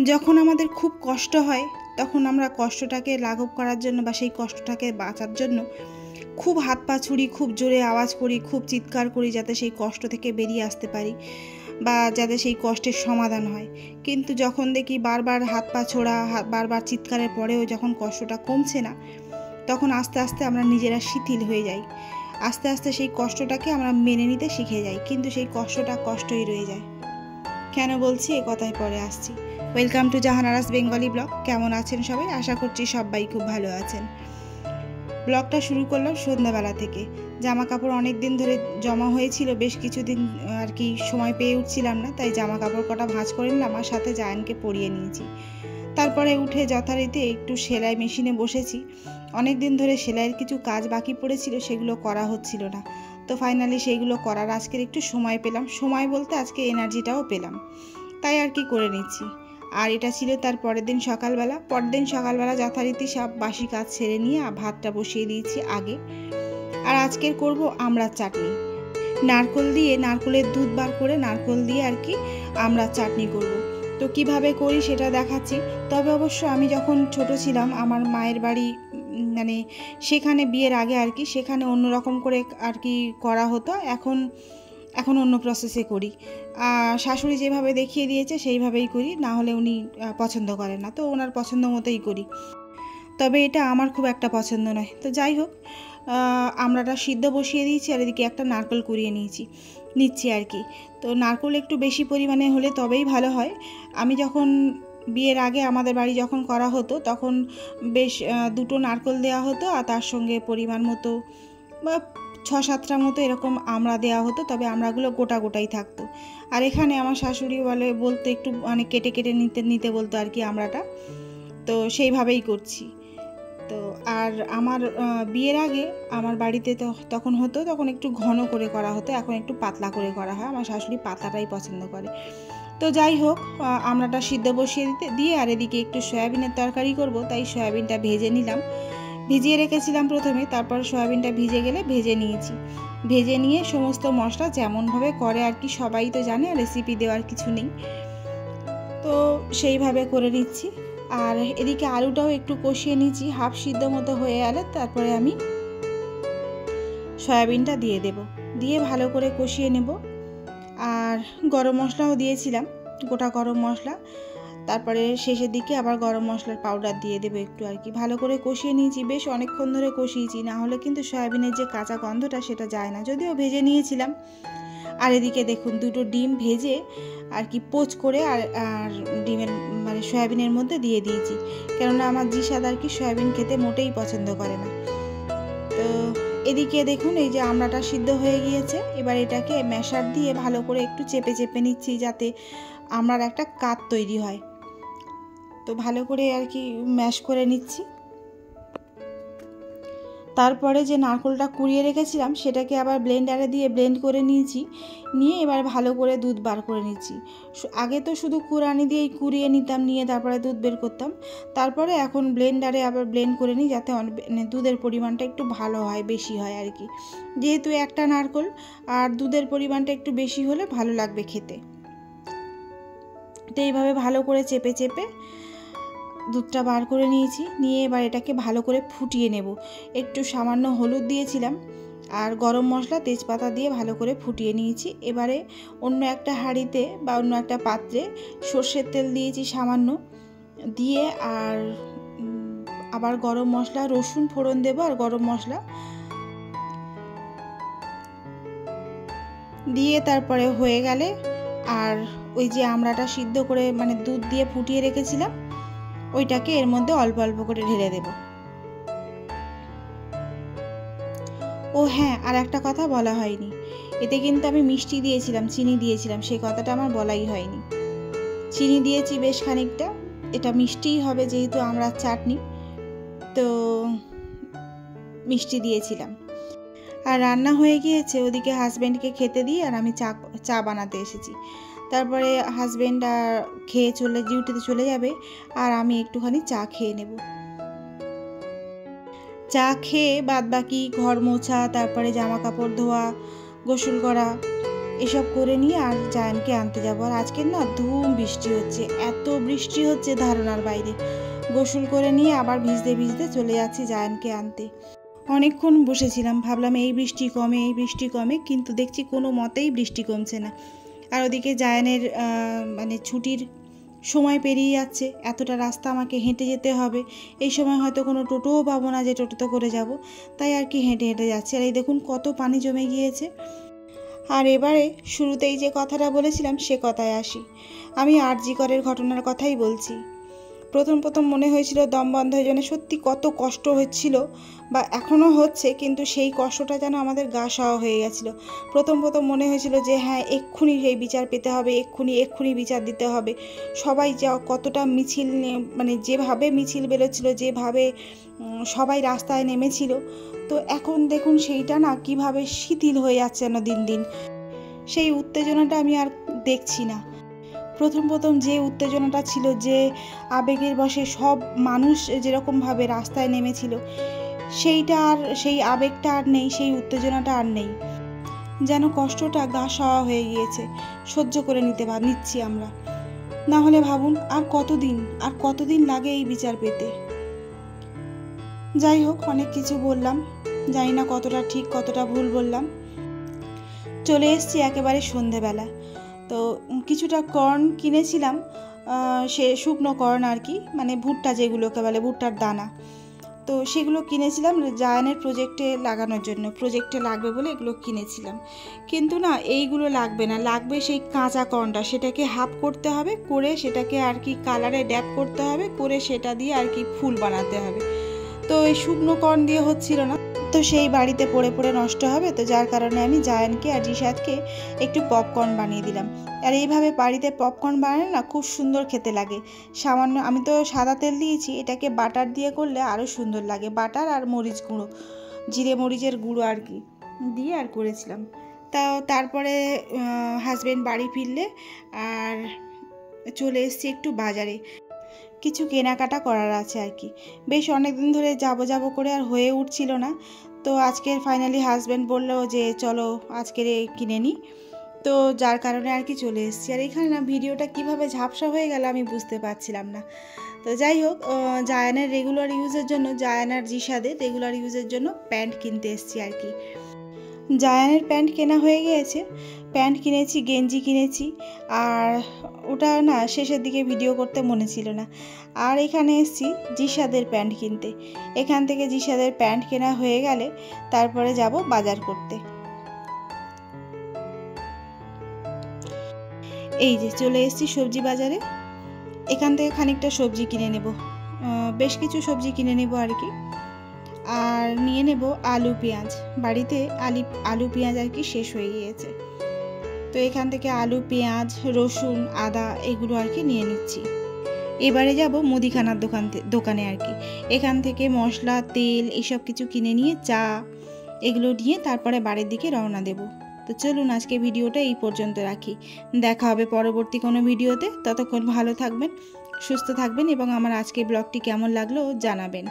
যখন আমাদের খুব কষ্ট হয় তখন আমরা কষ্টটাকে লাঘব করার জন্য বা সেই কষ্টটাকে বাঁচার জন্য খুব হাত পা ছুড়ি, খুব জোরে আওয়াজ করি, খুব চিৎকার করি যাতে সেই কষ্ট থেকে বেরিয়ে আসতে পারি বা যাতে সেই কষ্টের সমাধান হয়। কিন্তু যখন দেখি বারবার হাত পা ছোড়া, বারবার চিৎকারের পরেও যখন কষ্টটা কমছে না, তখন আস্তে আস্তে আমরা নিজেরা শিথিল হয়ে যাই। আস্তে আস্তে সেই কষ্টটাকে আমরা মেনে নিতে শিখে যাই, কিন্তু সেই কষ্টটা কষ্টই রয়ে যায়। কেন বলছি এ কথায় পরে আসছি। Welcome to Jahanara's Bengali blog. কেমন আছেন সবাই? আশা করছি সবাই খুব ভালো আছেন। ব্লগটা শুরু করলাম সন্ধ্যাবেলা থেকে। জামা কাপড় অনেক দিন ধরে জমা হয়েছিল, বেশ কিছুদিন আর কি সময় পেয়ে উঠছিলাম না, তাই জামা কাপড় কটা ভাঁজ করে নিলাম আর সাথে জায়ানকে পরিয়ে নিয়েছি। তারপরে উঠে যথারীতি একটু সেলাই মেশিনে বসেছি। অনেক দিন ধরে সেলাইয়ের কিছু কাজ বাকি পড়েছিল, সেগুলো করা হচ্ছিল না। তো ফাইনালি সেইগুলো করার আজকের একটু সময় পেলাম, সময় বলতে আজকে এনার্জিটাও পেলাম, তাই আর কি করে নিচ্ছি। আর এটা ছিল তার পরের দিন সকালবেলা যথারীতি সব বাসি কাজ ছেড়ে নিয়ে ভাতটা বসিয়ে দিয়েছি আগে। আর আজকের করব আমড়ার চাটনি, নারকলের দুধ বার করে নারকল দিয়ে আর কি আমড়ার চাটনি করব। তো কিভাবে করি সেটা দেখাচ্ছি। তবে অবশ্য আমি যখন ছোট ছিলাম, আমার মায়ের বাড়ি মানে সেখানে বিয়ের আগে আর কি, সেখানে অন্যরকম করে আর কি করা হতো। এখন অন্য প্রসেসে করি। শাশুড়ি যেভাবে দেখিয়ে দিয়েছে সেইভাবেই করি, না হলে উনি পছন্দ করেন না, তো ওনার পছন্দ মতোই করি। তবে এটা আমার খুব একটা পছন্দ নয়। তো যাই হোক, আমড়াটা সিদ্ধ বসিয়ে দিয়েছি আর এদিকে একটা নারকেল কুড়িয়ে নিচ্ছি আর কি। তো নারকেল একটু বেশি পরিমাণে হলে তবেই ভালো হয়। আমি যখন বিয়ের আগে আমাদের বাড়ি যখন করা হতো তখন বেশ 2টো নারকেল দেওয়া হতো আর তার সঙ্গে পরিমাণ মতো বা 6-7টা মতো এরকম আমড়া দেওয়া হতো, তবে আমড়াগুলো গোটাই থাকতো। আর এখানে আমার শাশুড়ি বলতো একটু মানে কেটে নিতে বলতো আর কি আমড়াটা, তো সেইভাবেই করছি। তো আর আমার বিয়ের আগে আমার বাড়িতে তখন একটু ঘন করে করা হতো, এখন একটু পাতলা করে করা হয়। আমার শাশুড়ি পাতলাটাই পছন্দ করে। তো যাই হোক, আমড়াটা সিদ্ধ বসিয়ে দিয়ে আর এদিকে একটু সয়াবিনের তরকারি করব, তাই সয়াবিনটা ভিজিয়ে রেখেছিলাম প্রথমে, তারপর সয়াবিনটা ভিজে গেলে ভেজে নিয়ে সমস্ত মশলা যেমনভাবে করে আর কি, সবাই তো জানে, রেসিপি দেওয়ার কিছু নেই, তো সেইভাবে করে নিচ্ছি। আর এদিকে আলুটাও একটু কষিয়ে নিচ্ছি, হাফ সিদ্ধ মতো হয়ে গেলে তারপরে আমি সয়াবিনটা দিয়ে ভালো করে কষিয়ে নেব। আর গরম মশলাও দিয়েছিলাম, গোটা গরম মশলা, তারপরে শেষের দিকে আবার গরম মশলার পাউডার দিয়ে দেবো একটু আর কি। ভালো করে কষিয়ে নিয়েছি, বেশ অনেকক্ষণ ধরে কষিয়েছি, না হলে কিন্তু সয়াবিনের যে কাঁচা গন্ধটা সেটা যায় না, যদিও ভেজে নিয়েছিলাম। আর এদিকে দেখুন 2টো ডিম ভেজে আর কি পোচ করে আর ডিমের মানে সয়াবিনের মধ্যে দিয়ে দিয়েছি, কেননা আমার জিসাদ আর কি সয়াবিন খেতে মোটেই পছন্দ করে না। তো এদিকে দেখুন এই যে আমড়াটা সিদ্ধ হয়ে গিয়েছে, এবার এটাকে ম্যাশার দিয়ে ভালো করে একটু চেপে নিচ্ছি যাতে আমড়ার একটা কাত তৈরি হয়। তো ভালো করে আর কি ম্যাশ করে নিচ্ছি। তারপরে যে নারকেলটা কুড়িয়ে রেখেছিলাম সেটাকে আবার ব্লেন্ডারে দিয়ে ব্লেন্ড করে নিয়ে এবার ভালো করে দুধ বার করে নিচ্ছি। আগে তো শুধু কুড়ানি দিয়েই কুড়িয়ে নিতাম, নিয়ে তারপরে দুধ বের করতাম। তারপরে এখন ব্লেন্ডারে আবার ব্লেন্ড করে নিই যাতে দুধের পরিমাণটা একটু ভালো হয়, বেশি হয় আর কি। যেহেতু একটা নারকেল, আর দুধের পরিমাণটা একটু বেশি হলে ভালো লাগবে খেতে। তো এইভাবে ভালো করে চেপে দুধটা বার করে নিয়ে এবার এটাকে ভালো করে ফুটিয়ে নেব। একটু সামান্য হলুদ দিয়েছিলাম আর গরম মশলা তেজপাতা দিয়ে ভালো করে ফুটিয়ে নিয়েছি। এবারে অন্য একটা হাঁড়িতে বা অন্য একটা পাত্রে সর্ষের তেল দিয়েছি সামান্য, দিয়ে আর আবার গরম মশলা, রসুন ফোড়ন দেবো আর গরম মশলা দিয়ে তারপরে হয়ে গেলে আর ওই যে আমড়াটা সিদ্ধ করে মানে দুধ দিয়ে ফুটিয়ে রেখেছিলাম ওইটাকে এর মধ্যে অল্প অল্প করে ঢেলে দেব। ও হ্যাঁ, আর একটা কথা বলা হয়নি, এতে কিন্তু আমি মিষ্টি দিয়েছিলাম, চিনি দিয়েছিলাম, সেই কথাটা আমার বলাই হয়নি। চিনি দিয়েছি বেশ খানিকটা, এটা মিষ্টিই হবে যেহেতু আমড়ার চাটনি, তো মিষ্টি দিয়েছিলাম। আর রান্না হয়ে গিয়েছে, ওদিকে হাজব্যান্ডকে খেতে দিয়ে আর আমি চা বানাতে এসেছি। তারপরে হাজব্যান্ড খেয়ে ডিউটিতে চলে যাবে আর আমি একটুখানি চা খেয়ে নেব। চা খেয়ে বাদ বাকি ঘর মোছা, তারপরে জামা কাপড় ধোয়া, গোসল করা, এসব করে নিয়ে আর জায়ানকে আনতে যাবো। আর আজকে না ধুম বৃষ্টি হচ্ছে, এত বৃষ্টি হচ্ছে ধারণার বাইরে। গোসল করে নিয়ে আবার ভিজতে ভিজতে চলে যাচ্ছি জায়ানকে আনতে। অনেকক্ষণ বসেছিলাম, ভাবলাম এই বৃষ্টি কমে এই বৃষ্টি কমে, কিন্তু দেখছি কোনো মতেই বৃষ্টি কমছে না। আর ওদিকে জায়ানের মানে ছুটির সময় পেরিয়ে যাচ্ছে, এতটা রাস্তা আমাকে হেঁটে যেতে হবে। এই সময় হয়তো কোনো টোটোও পাবো না যে টোটোতে করে যাব, তাই আর কি হেঁটে হেঁটে যাচ্ছি। আর এই দেখুন কত পানি জমে গিয়েছে। আর এবারে শুরুতেই যে কথাটা বলেছিলাম সে কথায় আসি। আমি আরজি করের ঘটনার কথাই বলছি। প্রথম মনে হয়েছিল দম বন্ধ হয়ে যাবে, সত্যি কত কষ্ট হচ্ছিল বা এখনও হচ্ছে, কিন্তু সেই কষ্টটা যেন আমাদের গা সওয়া হয়ে গেছিলো। প্রথম মনে হয়েছিল যে হ্যাঁ এক্ষুনি সেই বিচার পেতে হবে, এক্ষুনি বিচার দিতে হবে। সবাই যা কতটা মিছিল, মানে যেভাবে মিছিল বেরোচ্ছিল, যেভাবে সবাই রাস্তায় নেমেছিল, তো এখন দেখুন সেইটা না কিভাবে শিথিল হয়ে যাচ্ছে যেন দিন দিন। সেই উত্তেজনাটা আমি আর দেখছি না। প্রথম যে উত্তেজনাটা ছিল, যে আবেগের বশে সব মানুষ যেরকমভাবে রাস্তায় নেমেছিল, সেইটা আর, সেই আবেগটা আর নেই, সেই উত্তেজনাটা আর নেই। যেন কষ্টটা গা সওয়া হয়ে গিয়েছে, সহ্য করে নিচ্ছি আমরা। না হলে ভাবুন আর কতদিন লাগে এই বিচার পেতে। যাই হোক, অনেক কিছু বললাম, জানি না কতটা ঠিক কতটা ভুল বললাম। চলে এসেছি একেবারে সন্ধেবেলা। তো কিছুটা কর্ন কিনেছিলাম, সে শুকনো কর্ন আর কি, মানে ভুট্টা যেগুলোকে বলে, ভুট্টার দানা। তো সেগুলো কিনেছিলাম জায়ানের প্রজেক্টে লাগানোর জন্য, প্রজেক্টে লাগবে বলে এগুলো কিনেছিলাম। কিন্তু না এইগুলো লাগবে না, লাগবে সেই কাঁচা কর্নটা। সেটাকে হাফ করতে হবে, করে সেটাকে আর কি কালারে ড্যাপ করতে হবে, করে সেটা দিয়ে আর কি ফুল বানাতে হবে। তো এই শুকনো কর্ন দিয়ে হচ্ছিল না, তো সেই বাড়িতে পড়ে পড়ে নষ্ট হবে, তো যার কারণে আমি জায়ানকে আর জিশাদকে একটু পপকর্ন বানিয়ে দিলাম। আর এইভাবে বাড়িতে পপকর্ন বানালে না খুব সুন্দর খেতে লাগে। সামান্য, আমি তো সাদা তেল দিয়েছি, এটাকে বাটার দিয়ে করলে আরও সুন্দর লাগে। বাটার আর মরিচ গুঁড়ো, জিরে মরিচের গুঁড়ো আর কি দিয়ে আর করেছিলাম। তারপরে হাজব্যান্ড বাড়ি ফিরলে আর চলে এসেছি একটু বাজারে, কিছু কেনাকাটা করার আছে আর কি। বেশ অনেক দিন ধরে যাব করে আর হয়ে উঠছিল না। তো আজকের ফাইনালি হাজব্যান্ড বললো যে চলো আজকের কিনে নিই, তো যার কারণে আর কি চলে এসেছি। আর এখানে না ভিডিওটা কিভাবে ঝাপসা হয়ে গেল আমি বুঝতে পারছিলাম না। তো যাই হোক, জায়ানের রেগুলার ইউজের জন্য, জায়ান আর জিশাদের রেগুলার ইউজের জন্য প্যান্ট কিনতে এসেছি আর কি। জায়ানের প্যান্ট কেনা হয়ে গিয়েছে, প্যান্ট কিনেছি, গেঞ্জি কিনেছি, আর ওটা না শেষের দিকে ভিডিও করতে মনে ছিল না। আর এখানে এসেছি জিশাদের প্যান্ট কিনতে। এখান থেকে জিশাদের প্যান্ট কেনা হয়ে গেলে তারপরে যাব বাজার করতে। এই যে চলে এসেছি সবজি বাজারে, এখান থেকে খানিকটা সবজি কিনে নেব, বেশ কিছু সবজি কিনে নেব আর কি। আর নিয়ে নেব আলু পেঁয়াজ, বাড়িতে আলু পেঁয়াজ আর কি শেষ হয়ে গিয়েছে, তো এখান থেকে আলু পেঁয়াজ রসুন আদা এগুলো আর কি নিয়ে নিচ্ছি। এবারে যাব মুদিখানার দোকানে আর কি, এখান থেকে মশলা তেল এসব কিছু কিনে নিয়ে, চা এগুলো নিয়ে তারপরে বাড়ির দিকে রওনা দেব। তো চলুন আজকে ভিডিওটা এই পর্যন্ত রাখি, দেখা হবে পরবর্তী কোনো ভিডিওতে। ততক্ষণ ভালো থাকবেন, সুস্থ থাকবেন এবং আমার আজকে ব্লগটি কেমন লাগলো জানাবেন।